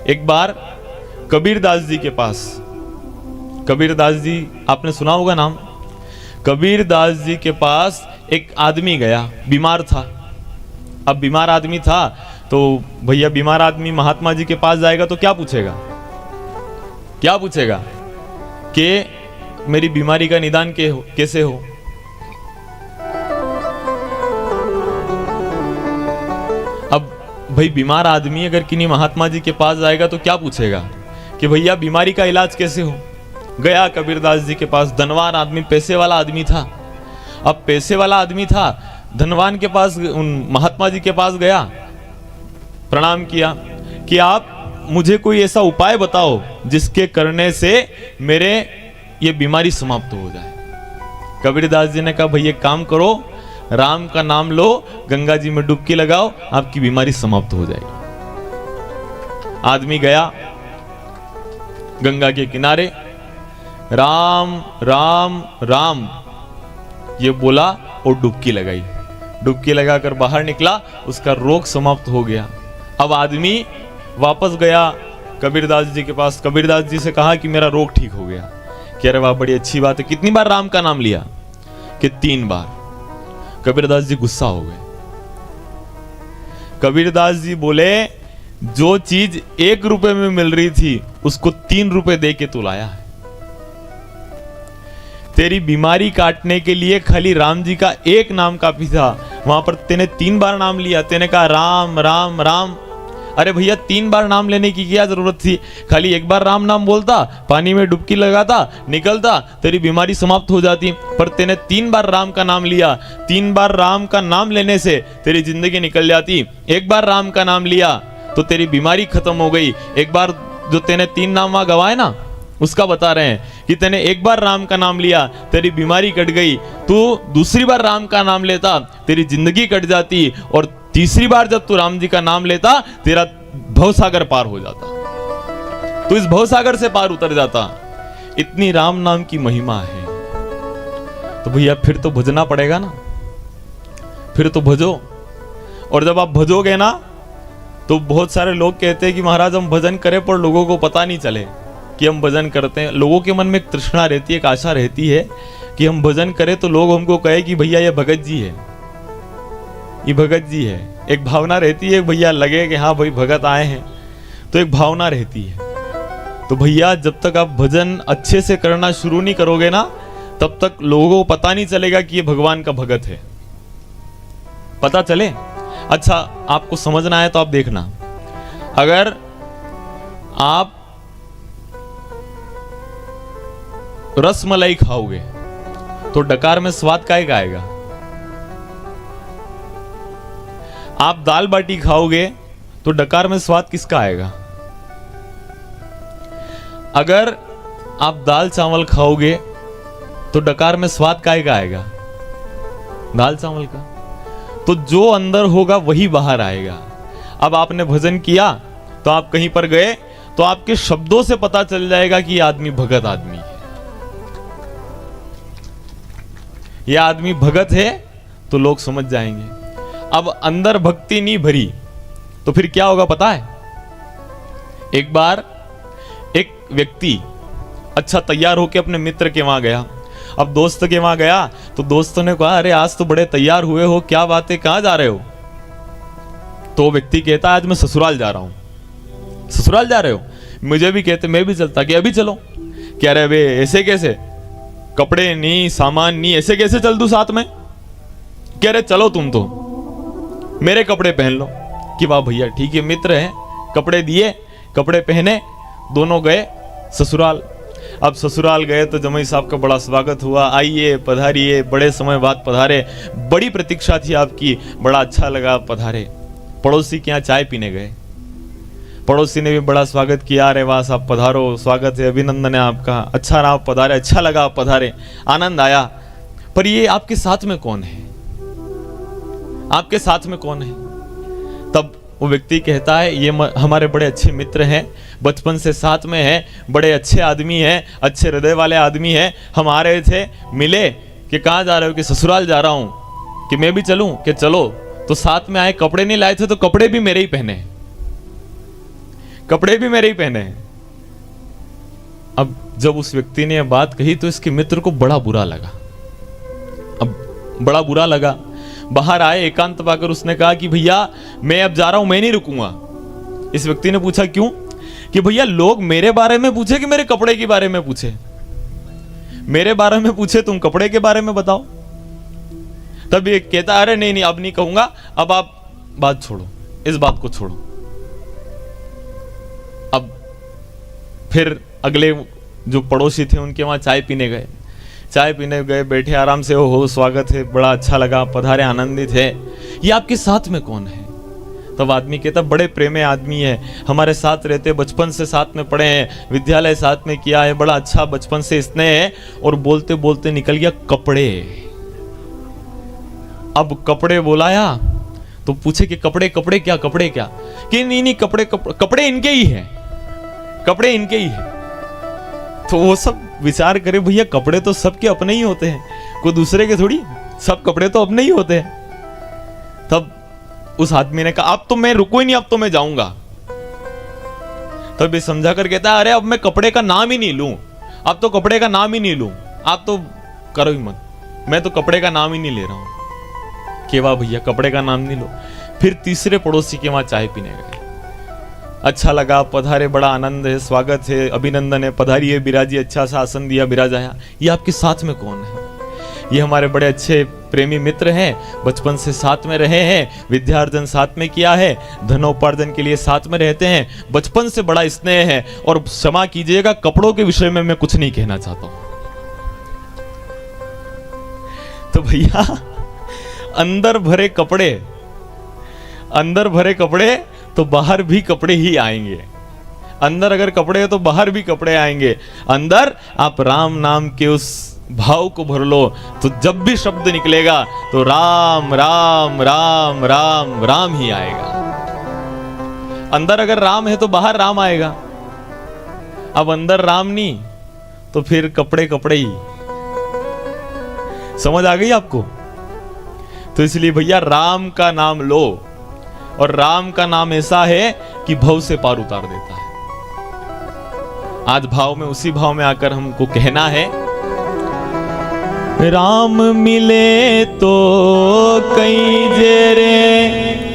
एक बार कबीरदास जी के पास, कबीरदास जी आपने सुना होगा नाम, कबीरदास जी के पास एक आदमी गया, बीमार था। अब बीमार आदमी था तो भैया बीमार आदमी महात्मा जी के पास जाएगा तो क्या पूछेगा, क्या पूछेगा कि मेरी बीमारी का निदान कैसे हो। अब भाई बीमार आदमी अगर किन्हीं महात्मा जी के पास जाएगा तो क्या पूछेगा कि भैया बीमारी का इलाज कैसे हो। गया कबीरदास जी के पास, धनवान आदमी, पैसे वाला आदमी था। अब पैसे वाला आदमी था, धनवान के पास, उन महात्मा जी के पास गया, प्रणाम किया कि आप मुझे कोई ऐसा उपाय बताओ जिसके करने से मेरे ये बीमारी समाप्त हो जाए। कबीरदास जी ने कहा भैया काम करो, राम का नाम लो, गंगा जी में डुबकी लगाओ, आपकी बीमारी समाप्त हो जाएगी। आदमी गया गंगा के किनारे, राम राम राम ये बोला और डुबकी लगाई। डुबकी लगाकर बाहर निकला, उसका रोग समाप्त हो गया। अब आदमी वापस गया कबीरदास जी के पास, कबीरदास जी से कहा कि मेरा रोग ठीक हो गया। कह रहे वाह बड़ी अच्छी बात है, कितनी बार राम का नाम लिया? कि 3 बार। कबीरदास जी गुस्सा हो गए। कबीरदास जी बोले जो चीज 1 रुपए में मिल रही थी उसको 3 रुपए दे के तू लाया है। तेरी बीमारी काटने के लिए खाली राम जी का एक नाम काफी था, वहां पर तेने 3 बार नाम लिया। तेने कहा राम राम राम। अरे भैया 3 बार नाम लेने की क्या जरूरत थी? खाली 1 बार राम नाम बोलता, पानी में डुबकी लगाता, निकलता, तेरी बीमारी समाप्त हो जाती। पर तेने 3 बार राम का नाम लिया। 3 बार राम का नाम लेने से तेरी जिंदगी निकल जाती। 1 बार राम का नाम लिया तो तेरी बीमारी खत्म हो गई। 1 बार जो तेने 3 नाम वहां गवाए ना, उसका बता रहे हैं कि तेने 1 बार राम का नाम लिया, तेरी बीमारी कट गई। तू दूसरी बार राम का नाम लेता, तेरी जिंदगी कट जाती। और तीसरी बार जब तू राम जी का नाम लेता, तेरा भवसागर पार हो जाता, तू इस भवसागर से पार उतर जाता। इतनी राम नाम की महिमा है। तो भैया फिर तो भजना पड़ेगा ना, फिर तो भजो। और जब आप भजोगे ना तो बहुत सारे लोग कहते हैं कि महाराज हम भजन करें पर लोगों को पता नहीं चले कि हम भजन करते हैं। लोगों के मन में एक तृष्णा रहती है, एक आशा रहती है कि हम भजन करें तो लोग हमको कहे कि भैया ये भगत जी है, ये भगत जी है। एक भावना रहती है भैया, लगे कि हाँ भाई भगत आए हैं, तो एक भावना रहती है। तो भैया जब तक आप भजन अच्छे से करना शुरू नहीं करोगे ना, तब तक लोगों को पता नहीं चलेगा कि ये भगवान का भगत है। पता चले? अच्छा आपको समझना है तो आप देखना, अगर आप रसमलाई खाओगे तो डकार में स्वाद काहे आएगा? आप दाल बाटी खाओगे तो डकार में स्वाद किसका आएगा? अगर आप दाल चावल खाओगे तो डकार में स्वाद काहे का आएगा? दाल चावल का। तो जो अंदर होगा वही बाहर आएगा। अब आपने भजन किया तो आप कहीं पर गए तो आपके शब्दों से पता चल जाएगा कि यह आदमी भगत आदमी है, यह आदमी भगत है, तो लोग समझ जाएंगे। अब अंदर भक्ति नहीं भरी तो फिर क्या होगा पता है? एक बार एक व्यक्ति अच्छा तैयार होकर अपने मित्र के वहां गया। अब दोस्त के वहां गया तो दोस्तों ने कहा अरे आज तो बड़े तैयार हुए हो, क्या बात है, कहां जा रहे हो? तो व्यक्ति कहता आज मैं ससुराल जा रहा हूं। ससुराल जा रहे हो? मुझे भी कहते मैं भी चलता। कि अभी चलो? कह रहे वे ऐसे कैसे, कपड़े नहीं, सामान नहीं, ऐसे कैसे चल दूं साथ में? कह रहे चलो तुम तो मेरे कपड़े पहन लो। कि वाह भैया ठीक है, मित्र है, कपड़े दिए, कपड़े पहने, दोनों गए ससुराल। अब ससुराल गए तो जमाई साहब का बड़ा स्वागत हुआ, आइए पधारिए, बड़े समय बाद पधारे, बड़ी प्रतीक्षा थी आपकी, बड़ा अच्छा लगा पधारे। पड़ोसी के यहाँ चाय पीने गए, पड़ोसी ने भी बड़ा स्वागत किया, अरे वाह साहब पधारो, स्वागत है, अभिनंदन है आपका, अच्छा रहा आप पधारे, अच्छा लगा आप पधारे, आनंद आया। पर ये आपके साथ में कौन है? आपके साथ में कौन है? तब वो व्यक्ति कहता है ये हमारे बड़े अच्छे मित्र हैं, बचपन से साथ में हैं, बड़े अच्छे आदमी हैं, अच्छे हृदय वाले आदमी हैं। हम आ रहे थे, मिले कि कहाँ जा रहे हो? कि ससुराल जा रहा हूँ। कि मैं भी चलूं? कि चलो। तो साथ में आए, कपड़े नहीं लाए थे तो कपड़े भी मेरे ही पहने। कपड़े भी मेरे ही पहने हैं। अब जब उस व्यक्ति ने यह बात कही तो इसके मित्र को बड़ा बुरा लगा। अब बड़ा बुरा लगा, बाहर आए, एकांत पाकर उसने कहा कि भैया मैं अब जा रहा हूं, मैं नहीं रुकूंगा। इस व्यक्ति ने पूछा क्यों? कि भैया लोग मेरे बारे में पूछे कि मेरे कपड़े के बारे में पूछे? मेरे बारे में पूछे, तुम कपड़े के बारे में बताओ। तब ये कहता अरे नहीं नहीं अब नहीं कहूंगा, अब आप बात छोड़ो, इस बात को छोड़ो। अब फिर अगले जो पड़ोसी थे उनके वहां चाय पीने गए, चाय पीने गए, बैठे आराम से, हो स्वागत है, बड़ा अच्छा लगा, पधारे, आनंदित है, ये आपके साथ में कौन है? तब आदमी कहता बड़े प्रेमे आदमी है, हमारे साथ रहते, बचपन से साथ में पढ़े हैं, विद्यालय साथ में किया है, बड़ा अच्छा बचपन से स्नेह है। और बोलते बोलते निकल गया कपड़े। अब कपड़े बोलाया तो पूछे कि कपड़े कपड़े क्या, कपड़े क्या? कि नहीं नहीं कपड़े कपड़े इनके ही है, कपड़े इनके ही है। तो वो सब विचार करे भैया कपड़े तो सबके अपने ही होते हैं, कोई दूसरे के थोड़ी, सब कपड़े तो अपने ही होते हैं। तब उस आदमी ने कहा अब तो मैं रुको ही नहीं, अब तो मैं जाऊंगा। तब ये समझा कर कहता अरे अब मैं कपड़े का नाम ही नहीं लूं, अब तो कपड़े का नाम ही नहीं लूं, आप तो करो ही मत, मैं तो कपड़े का नाम ही नहीं ले रहा हूं। कि वाह भैया कपड़े का नाम नहीं लो। फिर तीसरे पड़ोसी के वहां चाय पीने गए, अच्छा लगा, पधारे, बड़ा आनंद है, स्वागत है, अभिनंदन है, पधारिए, बिराजी, अच्छा सा आसन दिया, बिराज आया। ये आपके साथ में कौन है? ये हमारे बड़े अच्छे प्रेमी मित्र हैं, बचपन से साथ में रहे हैं, विद्यार्जन साथ में किया है, धनोपार्जन के लिए साथ में रहते हैं, बचपन से बड़ा स्नेह है। और क्षमा कीजिएगा कपड़ों के विषय में मैं कुछ नहीं कहना चाहता हूं। तो भैया अंदर भरे कपड़े, अंदर भरे कपड़े तो बाहर भी कपड़े ही आएंगे। अंदर अगर कपड़े है तो बाहर भी कपड़े आएंगे। अंदर आप राम नाम के उस भाव को भर लो तो जब भी शब्द निकलेगा तो राम राम राम राम राम ही आएगा। अंदर अगर राम है तो बाहर राम आएगा। अब अंदर राम नहीं तो फिर कपड़े कपड़े ही। समझ आ गई आपको? तो इसलिए भैया राम का नाम लो, और राम का नाम ऐसा है कि भव से पार उतार देता है। आज भाव में, उसी भाव में आकर हमको कहना है, राम मिले तो कई जेरे